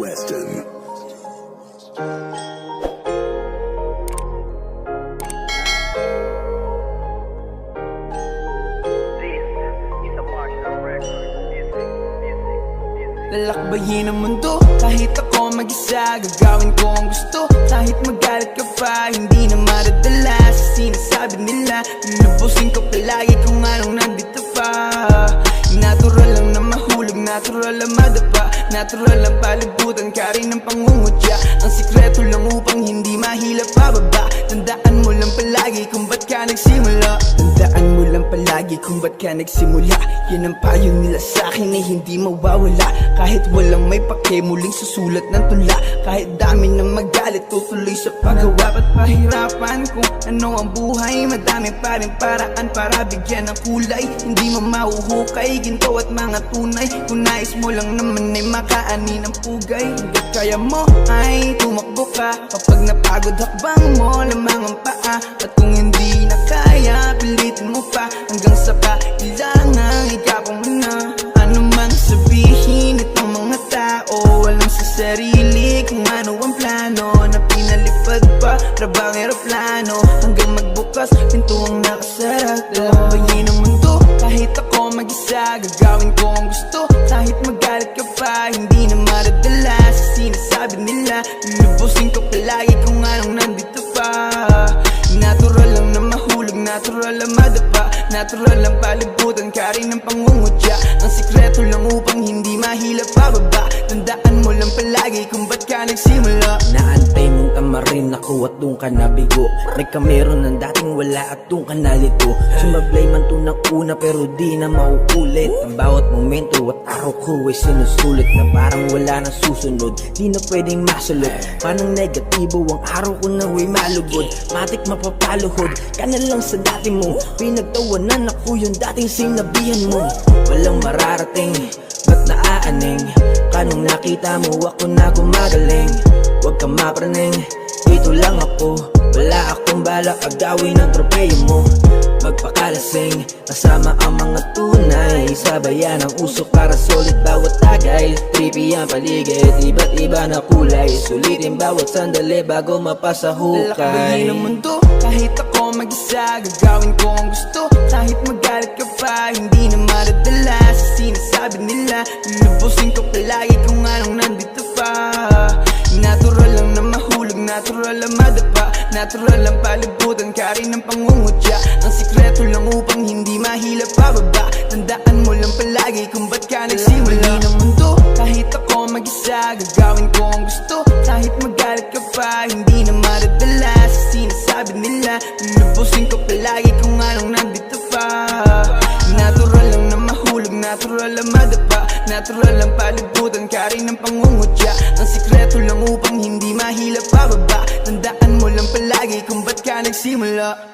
Weston. Lalakbayin ang mundo, kahit ako mag-isa. Gagawin ko ang gusto, kahit magalit ka pa. Hindi na madadala sa sinasabi nila. Lulubusin ko palagi kung anong nandito pa. Natural lang na mahulog, natural lang madapa. Natural lang palibutan ka rin ng pangungutya. Ang sikreto lang upang hindi mahila pababa. Tandaan mo lang palagi kung ba't ka nagsimula. Tandaan mo lang palagi kung ba't ka nagsimula. Yan ang payo nila sa'kin ay hindi mawawala. Kahit walang may pake, muling susulat ng tula. Kahit dami ng magalit, tutuloy sa paggawa. Ba't pahirapan kung ano ang buhay? Madami pa rin paraan para bigyan ng kulay. Hindi mo mahuhukay, ginto at mga tunay. Kung nais mo lang naman ay makaani ng pugay. Hanggat kaya mo ay tumakbo ka. Kapag napagod hakbang mo lamang ang paa. At kung hindi na kaya, pilitin mo pa. Hanggang sa kailangan ikaw muna. Ano man sabihin itong mga tao, walang sa sarili kung ano ang plano. Na pinalipad pa, rabang aeroplano. Hanggang magbukas, pinto ang nakasara. Lalakbayin ang mundo, kahit ako mag-isa. Gagawin ko ang gusto, kahit magalit ka pa. Hindi na madadala sa sinasabi nila. Lulubusin ko palagi kung anong nandito pa. Natural lang na mahulog, natural lang madapa. Natural lang palibutan ka rin ng pangungutya. Ang sikreto lang upang hindi mahila pababa. Tandaan mo lang palagi kung ba't ka nagsimula. Naantay mong tamarin ako at doon ka nabigo. Nagkamero ng dating wala at doon ka nalito. Sumablay man to ng una pero di na mauulit. Ang bawat momento at araw ko ay sinusulit. Na parang wala na susunod, di na pwedeng masulot. Parang negatibo ang araw ko na way malugod. Matik mapapaluhod ka na lang sa dati mo. Pinagtawanan ako yung dating sinabihan mo. Walang mararating, ba't naaaning? Kanong nakita mo ako na gumagaling. Huwag ka mapraning, dito lang ako. Wala akong balak agawin ang tropeyo mo. Magpakalasing, kasama ang mga tunay. Sabayan ang usok para solid bawat tagay. Trippy ang paligid, iba't iba na kulay. Sulitin bawat sandali bago mapasa hukay. Lalakbayin ang mundo, kahit ako mag-isa. Gagawin ko ang gusto, kahit magalit ka pa. Hindi na madadala sa sinasabi nila. Lulubusin ko palagi kung anong nandito pa. Natural lang na mahulog, natural lang madapa. Natural lang palibutan ka rin ng pangungutya. Ang sikreto lang upang hindi mahila pababa. Tandaan mo lang palagi kung ba't ka nagsimula. Ng mundo, kahit ako mag-isa. Gagawin ko ang gusto, kahit magalit ka pa. Hindi na madadala sa sinasabi nila. Lulubusin ko palagi kung anong nandito pa. Natural lang na mahulog, natural lang madapa. Natural lang palibutan ka rin ng pangungutya. Ang sikreto lang upang hindi mahila pababa. Tandaan mo lang palagi kung ba't ka nagsimula.